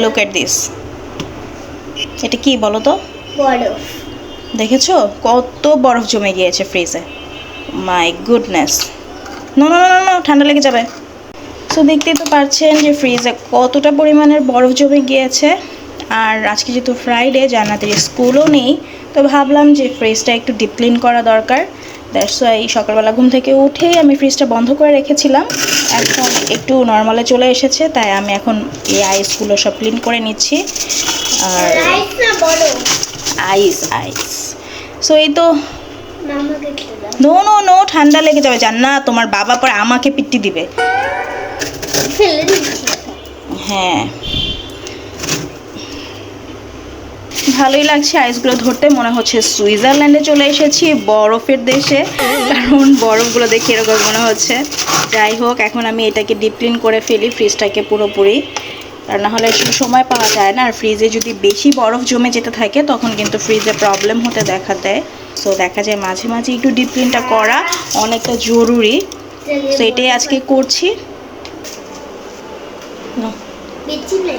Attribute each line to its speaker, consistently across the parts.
Speaker 1: Look at this. এটা কি বলো তো?
Speaker 2: বরফ।
Speaker 1: দেখেছো কত বরফ জমে গিয়েছে ফ্রিজে। My goodness. No no no no, ঠান্ডা লেগে যাবে। সো দেখতেই তো পারছেন যে ফ্রিজে কতটা পরিমাণের বরফ জমে গিয়েছে। আর আজকে যেহেতু ফ্রাইডে, জান্নাতের স্কুলও নেই, তো ভাবলাম যে ফ্রিজটা একটু ডিপ ক্লিন করা দরকার। দ্যাটস ওয়াই সকালবেলা ঘুম থেকে উঠেই আমি ফ্রিজটা বন্ধ করে রেখেছিলাম। এখন একটু নর্মালে চলে এসেছে, তাই আমি এখন এই আইসগুলো সব ক্লিন করে নিচ্ছি। আর আইস আইস। সো এই তো। নো নো নো, ঠান্ডা লেগে যাবে জান্নাত, তোমার বাবা পরে আমাকে পিট্টি দিবে। হ্যাঁ, ভালোই লাগছে আইসগুলো ধরতে, মনে হচ্ছে সুইজারল্যান্ডে চলে এসেছি, বরফের দেশে, কারণ বরফগুলো দেখে এরকম মনে হচ্ছে। যাই হোক, এখন আমি এটাকে ডিপ ক্লিন করে ফেলি ফ্রিজটাকে পুরোপুরি, আর না হলে সময় পাওয়া যায় না। আর ফ্রিজে যদি বেশি বরফ জমে যেতে থাকে তখন কিন্তু ফ্রিজে প্রবলেম হতে দেখা দেয়। সো দেখা যায় মাঝে মাঝে একটু ডিপ ক্লিনটা করা অনেকটা জরুরি। সো এটাই আজকে করছি।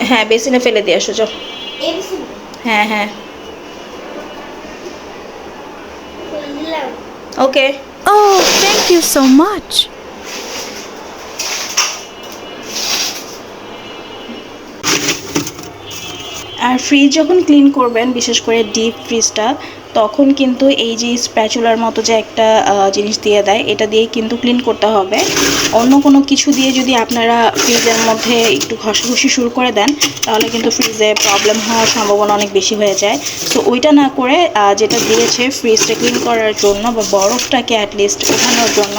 Speaker 1: হ্যাঁ, বেসিনে ফেলে দিয়ে আসো, যাও। হ্যাঁ হ্যাঁ, okay.
Speaker 3: Oh, thank you so much.
Speaker 1: আর ফ্রিজ যখন ক্লিন করবেন, বিশেষ করে ডিপ ফ্রিজটা, তখন কিন্তু এই যে স্প্যাচুলার মতো যে একটা জিনিস দিয়ে দেয়, এটা দিয়ে কিন্তু ক্লিন করতে হবে। অন্য কোনো কিছু দিয়ে যদি আপনারা ফ্রিজের মধ্যে একটু ঘষাঘষি শুরু করে দেন, তাহলে কিন্তু ফ্রিজে প্রবলেম হওয়ার সম্ভাবনা অনেক বেশি হয়ে যায়। তো ওইটা না করে যেটা দিয়েছে ফ্রিজটা ক্লিন করার জন্য বা বরফটাকে অ্যাটলিস্ট ওঠানোর জন্য,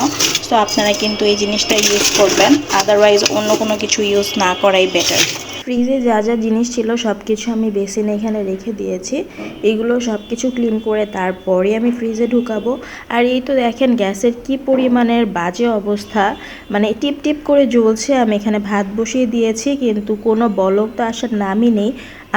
Speaker 1: তো আপনারা কিন্তু এই জিনিসটা ইউজ করবেন। আদারওয়াইজ অন্য কোনো কিছু ইউজ না করাই বেটার। ফ্রিজে যা যা জিনিস ছিল সব কিছু আমি বেসিনে এখানে রেখে দিয়েছি। এগুলো সব কিছু ক্লিন করে তারপরে আমি ফ্রিজে ঢুকাবো। আর এই তো দেখেন গ্যাসের কি পরিমাণের বাজে অবস্থা, মানে টিপ টিপ করে জ্বলছে। আমি এখানে ভাত বসিয়ে দিয়েছি, কিন্তু কোনো বলক তো আসার নামই নেই।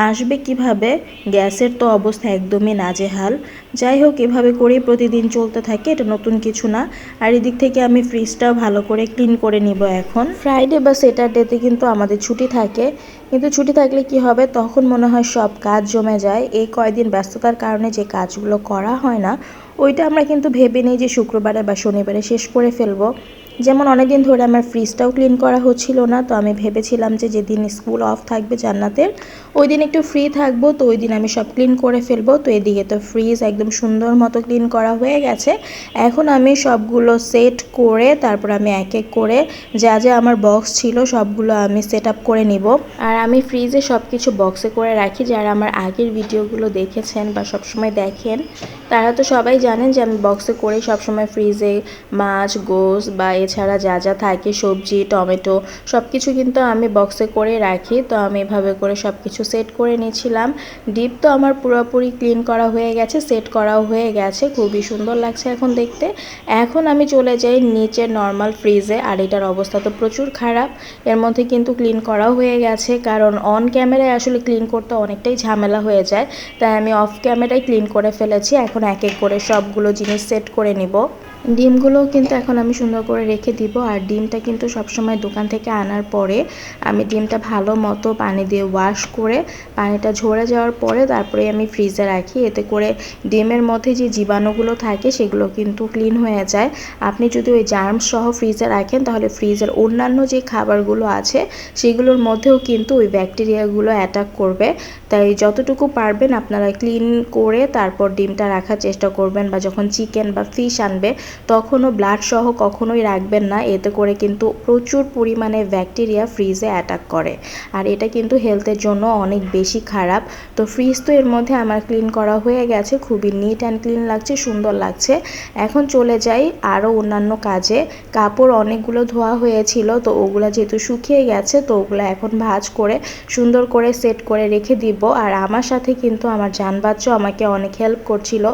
Speaker 1: আসবে কিভাবে? গ্যাসের তো অবস্থা একদমই নাজেহাল। যাই হোক, এভাবে করেই প্রতিদিন চলতে থাকে, এটা নতুন কিছু না। আর এদিক থেকে আমি ফ্রিজটাও ভালো করে ক্লিন করে নিব। এখন ফ্রাইডে বা স্যাটারডেতে কিন্তু আমাদের ছুটি থাকে, কিন্তু ছুটি থাকলে কি হবে, তখন মনে হয় সব কাজ জমে যায়। এই কয়দিন ব্যস্ততার কারণে যে কাজগুলো করা হয় না, ওইটা আমরা কিন্তু ভেবে নিই যে শুক্রবারে বা শনিবারে শেষ করে ফেলবো। যেমন অনেকদিন ধরে আমার ফ্রিজটাও ক্লিন করা হচ্ছিল না, তো আমি ভেবেছিলাম যে যেদিন স্কুল অফ থাকবে জান্নাতের, ওই দিন একটু ফ্রি থাকবো, তো ওই দিন আমি সব ক্লিন করে ফেলবো। তো এদিকে তো ফ্রিজ একদম সুন্দর মতো ক্লিন করা হয়ে গেছে। এখন আমি সবগুলো সেট করে তারপর আমি এক এক করে যা যা আমার বক্স ছিল সবগুলো আমি সেট আপ করে নিব। আর আমি ফ্রিজে সব কিছু বক্সে করে রাখি। যারা আমার আগের ভিডিওগুলো দেখেছেন বা সবসময় দেখেন, তারা তো সবাই জানেন যে আমি বক্সে করে সবসময় ফ্রিজে মাছ, গোস বা এছাড়া যা যা থাকে সবজি, টমেটো, সব কিছু কিন্তু আমি বক্সে করে রাখি। তো আমি এভাবে করে সব কিছু সেট করে নিয়েছিলাম। ডিপ তো আমার পুরোপুরি ক্লিন করা হয়ে গেছে, সেট করাও হয়ে গেছে, খুবই সুন্দর লাগছে এখন দেখতে। এখন আমি চলে যাই নিচের নর্মাল ফ্রিজে। আর এটার অবস্থা তো প্রচুর খারাপ। এর মধ্যে কিন্তু ক্লিন করাও হয়ে গেছে, কারণ অন ক্যামেরায় আসলে ক্লিন করতে অনেকটাই ঝামেলা হয়ে যায়, তাই আমি অফ ক্যামেরায় ক্লিন করে ফেলেছি। এখন এক এক করে সবগুলো জিনিস সেট করে নিব। ডিমগুলোও কিন্তু এখন আমি সুন্দর করে রেখে দিব। আর ডিমটা কিন্তু সবসময় দোকান থেকে আনার পরে আমি ডিমটা ভালো মতো পানি দিয়ে ওয়াশ করে, পানিটা ঝরে যাওয়ার পরে তারপরে আমি ফ্রিজে রাখি। এতে করে ডিমের মধ্যে যে জীবাণুগুলো থাকে সেগুলো কিন্তু ক্লিন হয়ে যায়। আপনি যদি ওই জার্মস সহ ফ্রিজে রাখেন, তাহলে ফ্রিজের অন্যান্য যে খাবারগুলো আছে সেগুলোর মধ্যেও কিন্তু ওই ব্যাকটেরিয়াগুলো অ্যাটাক করবে। তাই যতটুকু পারবেন আপনারা ক্লিন করে তারপর ডিমটা রাখার চেষ্টা করবেন। বা যখন চিকেন বা ফিশ আনবে, তখনও ব্লাড সহ কখনোই রাখবেন না, এতে করে কিন্তু প্রচুর পরিমাণে ব্যাকটেরিয়া ফ্রিজে অ্যাটাক করে। আর এটা কিন্তু হেলথের জন্য অনেক বেশি খারাপ। তো ফ্রিজ তো এর মধ্যে আমার ক্লিন করা হয়ে গেছে, খুবই নিট অ্যান্ড ক্লিন লাগছে, সুন্দর লাগছে। এখন চলে যাই আরও অন্যান্য কাজে। কাপড় অনেকগুলো ধোয়া হয়েছিল, তো ওগুলো যেহেতু শুকিয়ে গেছে, তো ওগুলো এখন ভাঁজ করে সুন্দর করে সেট করে রেখে দিব। আর আমার সাথে কিন্তু আমার জান বাচ্চা আমাকে অনেক হেল্প করছিল।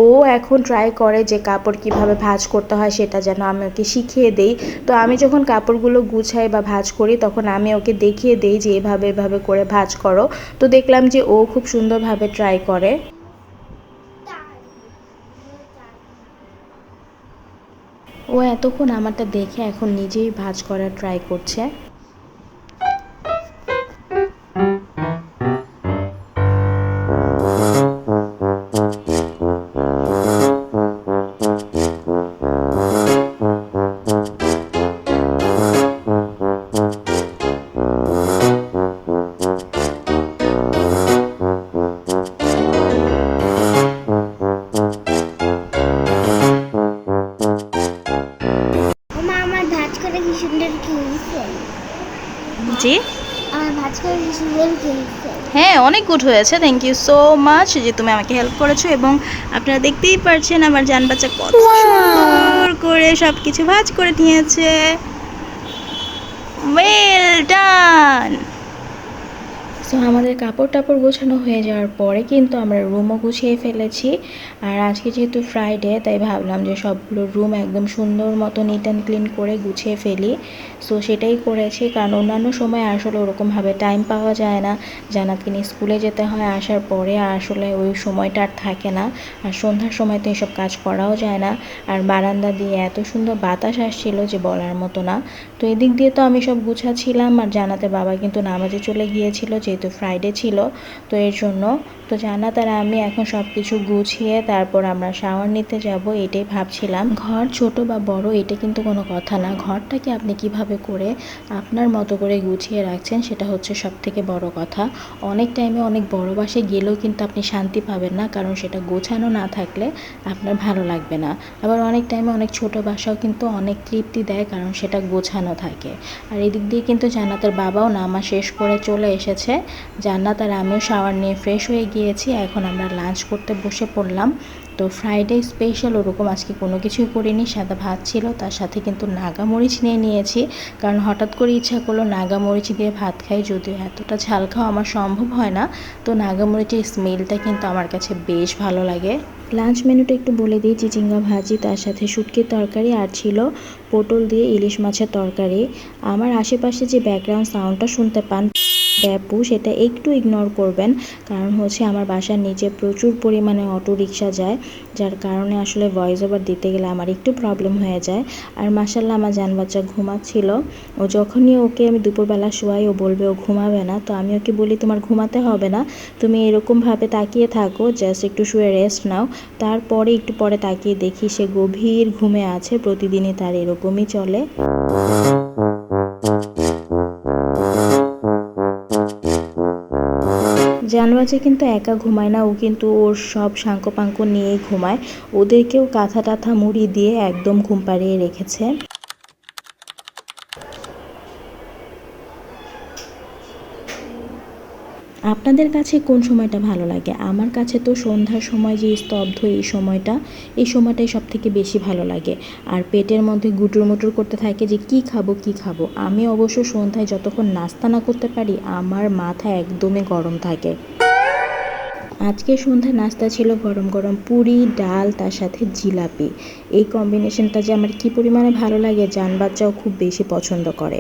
Speaker 1: ও এখন ট্রাই করে যে কাপড় কিভাবে ভাঁজ করতে হয় সেটা যেন আমি ওকে শিখিয়ে দেই। তো আমি যখন কাপড়গুলো গুছাই বা ভাঁজ করি, তখন আমি ওকে দেখিয়ে দেই যে এভাবে এভাবে করে ভাঁজ করো। তো দেখলাম যে ও খুব সুন্দরভাবে ট্রাই করে। ও এতক্ষণ আমারটা দেখে এখন নিজেই ভাঁজ করার ট্রাই করছে। জি
Speaker 2: আমার ভাজ করে সুন্দর খেয়েছে।
Speaker 1: হ্যাঁ, অনেক গুড হয়েছে। থ্যাংক ইউ সো মাচ যে তুমি আমাকে হেল্প করেছো। এবং আপনারা দেখতেই পারছেন আমার জান বাচ্চা কত সুন্দর করে সব কিছু ভাজ করে নিয়েছে। Well done. সো আমাদের কাপড় টাপড় গোছানো হয়ে যাওয়ার পরে কিন্তু আমরা রুমও গুছিয়ে ফেলেছি। আর আজকে যেহেতু ফ্রাইডে, তাই ভাবলাম যে সবগুলো রুম একদম সুন্দর মতো নিট অ্যান্ড ক্লিন করে গুছিয়ে ফেলি। সো সেটাই করেছি, কারণ অন্যান্য সময় আসলে ওরকমভাবে টাইম পাওয়া যায় না। জান্নাতকে নিয়ে স্কুলে যেতে হয়, আসার পরে আসলে ওই সময়টা আর থাকে না। আর সন্ধ্যার সময় তো এসব কাজ করাও যায় না। আর বারান্দা দিয়ে এত সুন্দর বাতাস আসছিল যে বলার মতো না। তো এদিক দিয়ে তো আমি সব গুছাচ্ছিলাম, আর জান্নাতের বাবা কিন্তু নামাজে চলে গিয়েছিল যেহেতু ফ্রাইডে ছিল। তো এর জন্য তো জান্নাত আর আমি এখন সব কিছু গুছিয়ে তারপর আমরা শাওয়ার নিতে যাব, এটাই ভাবছিলাম। ঘর ছোট বা বড় এটা কিন্তু কোনো কথা না, ঘরটাকে আপনি কিভাবে করে আপনার মতো করে গুছিয়ে রাখছেন সেটা হচ্ছে সব থেকে বড় কথা। অনেক টাইমে অনেক বড় বাসায় গেলেও কিন্তু আপনি শান্তি পাবেন না, কারণ সেটা গোছানো না থাকলে আপনার ভালো লাগবে না। আবার অনেক টাইমে অনেক ছোট বাসাও কিন্তু অনেক তৃপ্তি দেয়, কারণ সেটা গোছানো থাকে। আর এদিক দিয়ে কিন্তু জান্নাতের বাবাও নামাজ শেষ করে চলে এসেছে। জান্নাত আর আমিও শাওয়ার নিয়ে ফ্রেশ হয়ে গিয়েছি, এখন আমরা লাঞ্চ করতে বসে পড়লাম। তো ফ্রাইডে স্পেশাল ওরকম আজকে কোনো কিছুই করিনি, সাদা ভাত ছিল, তার সাথে কিন্তু নাগামরিচ নিয়ে নিয়েছি, কারণ হঠাৎ করে ইচ্ছা করলো নাগামরিচ দিয়ে ভাত খাই। যদিও এতটা ঝাল খাওয়া আমার সম্ভব হয় না, তো নাগামরিচের স্মেলটা কিন্তু আমার কাছে বেশ ভালো লাগে। লাঞ্চ মেনুটা একটু বলে দিই, চিচিঙ্গা ভাজি, তার সাথে শুটকির তরকারি, আর ছিল পটল দিয়ে ইলিশ মাছের তরকারি। আমার আশেপাশে যে ব্যাকগ্রাউন্ড সাউন্ডটা শুনতে পান ব্যাপু, সেটা একটু ইগনোর করবেন, কারণ হচ্ছে আমার বাসার নিচে প্রচুর পরিমাণে অটো রিকশা যায়, যার কারণে আসলে ভয়েস ওভার দিতে গেলে আমার একটু প্রবলেম হয়ে যায়। আর মাশাল্লাহ আমার জান বাচ্চা ঘুমাচ্ছিল। ও যখনই ওকে আমি দুপুরবেলা শোয়াই ও বলবে ও ঘুমাবে না, তো আমি ওকে বলি তোমার ঘুমাতে হবে না, তুমি এরকমভাবে তাকিয়ে থাকো, জাস্ট একটু শুয়ে রেস্ট নাও। তারপরে একটু পরে তাকিয়ে দেখি সে গভীর ঘুমে আছে। প্রতিদিনই তার এরকমই চলে। জানবাজে কিন্তু একা ঘুমায় না, ও কিন্তু ওর সব সাঙ্কপাঙ্ক নিয়েই ঘুমায়। ওদেরকেও কাঁথা টাথা মুড়ি দিয়ে একদম ঘুম পাড়িয়ে রেখেছে। আপনাদের কাছে কোন সময়টা ভালো লাগে? আমার কাছে তো সন্ধ্যার সময় যে স্তব্ধ এই সময়টাই সব থেকে বেশি ভালো লাগে। আর পেটের মধ্যে গুটুর মুটুর করতে থাকে যে কি খাবো কি খাবো। আমি অবশ্য সন্ধ্যায় যতক্ষণ নাস্তা না করতে পারি আমার মাথা একদমই গরম থাকে। আজকে সন্ধ্যা নাস্তা ছিল গরম গরম পুরি, ডাল, তার সাথে জিলাপি। এই কম্বিনেশনটা যে আমার কি পরিমাণে ভালো লাগে জান বাচ্চাও খুব বেশি পছন্দ করে।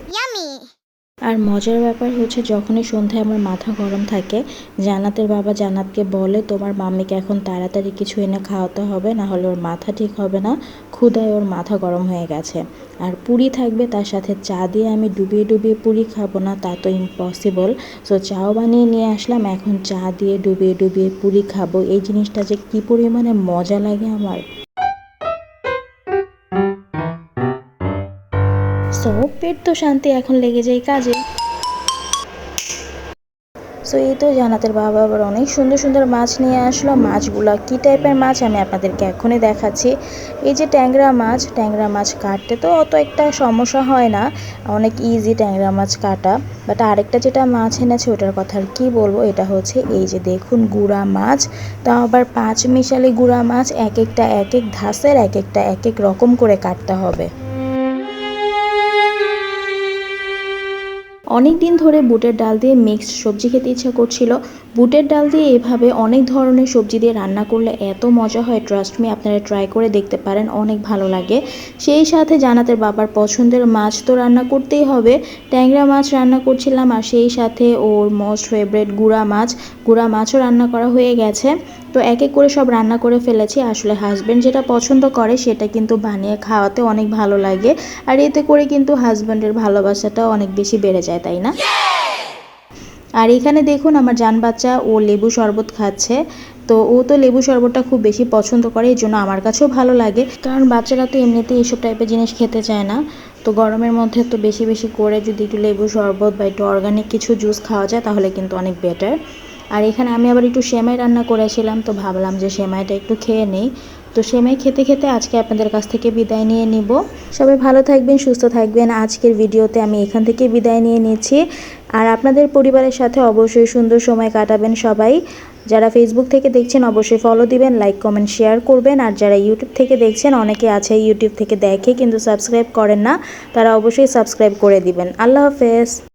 Speaker 1: আর মজার ব্যাপার হচ্ছে যখনই সন্ধ্যায় আমার মাথা গরম থাকে, জান্নাতের বাবা জান্নাতকে বলে তোমার মাম্মিকে এখন তাড়াতাড়ি কিছু এনে খাওয়াতে হবে, না হলে ওর মাথা ঠিক হবে না, ক্ষুধায় ওর মাথা গরম হয়ে গেছে। আর পুরি থাকবে, তার সাথে চা দিয়ে আমি ডুবিয়ে ডুবিয়ে পুরি খাবো না তা তো ইম্পসিবল। সো চাও বানিয়ে নিয়ে আসলাম, এখন চা দিয়ে ডুবিয়ে ডুবিয়ে পুরি খাবো। এই জিনিসটা যে কী পরিমাণে মজা লাগে আমার। সো পেট তো শান্তি, এখন লেগে যায় কাজে। সো এই তো জান্নাতের বাবা আবার অনেক সুন্দর সুন্দর মাছ নিয়ে আসলো। মাছগুলো কী টাইপের মাছ আমি আপনাদেরকে এখনই দেখাচ্ছি। এই যে ট্যাংরা মাছ কাটতে তো অত একটা সমস্যা হয় না, অনেক ইজি ট্যাংরা মাছ কাটা। বাট আরেকটা যেটা মাছ এনেছে ওটার কথা আর কী বলবো, এটা হচ্ছে এই যে দেখুন গুড়া মাছ, তাও আবার 5 মিশালি গুড়া মাছ, এক একটা এক এক ধাসের, এক একটা এক এক রকম করে কাটতে হবে। অনেক দিন ধরে বুটের ডাল দিয়ে মিক্সড সবজি খেতে ইচ্ছা করছিল। বুটের ডাল দিয়ে এভাবে অনেক ধরনের সবজি দিয়ে রান্না করলে এত মজা হয়, ট্রাস্ট মি, আপনারা ট্রাই করে দেখতে পারেন, অনেক ভালো লাগে। সেই সাথে জান্নাতের বাবার পছন্দের মাছ তো রান্না করতেই হবে, ট্যাংরা মাছ রান্না করছিলাম, আর সেই সাথে ওর মোস্ট ফেভারিট গুড়া মাছও রান্না করা হয়ে গেছে। তো এক এক করে সব রান্না করে ফেলেছি। আসলে হাজব্যান্ড যেটা পছন্দ করে সেটা কিন্তু বানিয়ে খাওয়াতে অনেক ভালো লাগে, আর এতে করে কিন্তু হাজব্যান্ডের ভালোবাসাটাও অনেক বেশি বেড়ে যায়, তাই না? আর এখানে দেখুন আমার জান বাচ্চা ও লেবু শরবত খাচ্ছে। তো ও তো লেবু শরবতটা খুব বেশি পছন্দ করে, এই জন্য আমার কাছেও ভালো লাগে, কারণ বাচ্চারা তো এমনিতেই এইসব টাইপের জিনিস খেতে চায় না। তো গরমের মধ্যে তো বেশি বেশি করে যদি একটু লেবু শরবত বা একটু অর্গানিক কিছু জুস খাওয়া যায় তাহলে কিন্তু অনেক বেটার। আর এখানে আমি আবার একটু সেমাই রান্না করেছিলাম, তো ভাবলাম যে সেমাইটা একটু খেয়ে নেই। তো সেমাই খেতে খেতে আজকে আপনাদের কাছ থেকে বিদায় নিয়ে নিব। সবাই ভালো থাকবেন, সুস্থ থাকবেন। আজকের ভিডিওতে আমি এখান থেকে বিদায় নিয়ে নিচ্ছি। আর আপনাদের পরিবারের সাথে অবশ্যই সুন্দর সময় কাটাবেন সবাই। যারা ফেসবুক থেকে দেখছেন অবশ্যই ফলো দিবেন, লাইক কমেন্ট শেয়ার করবেন। আর যারা ইউটিউব থেকে দেখছেন, অনেকে আছে ইউটিউব থেকে দেখে কিন্তু সাবস্ক্রাইব করেন না, তারা অবশ্যই সাবস্ক্রাইব করে দিবেন। আল্লাহ হাফেজ।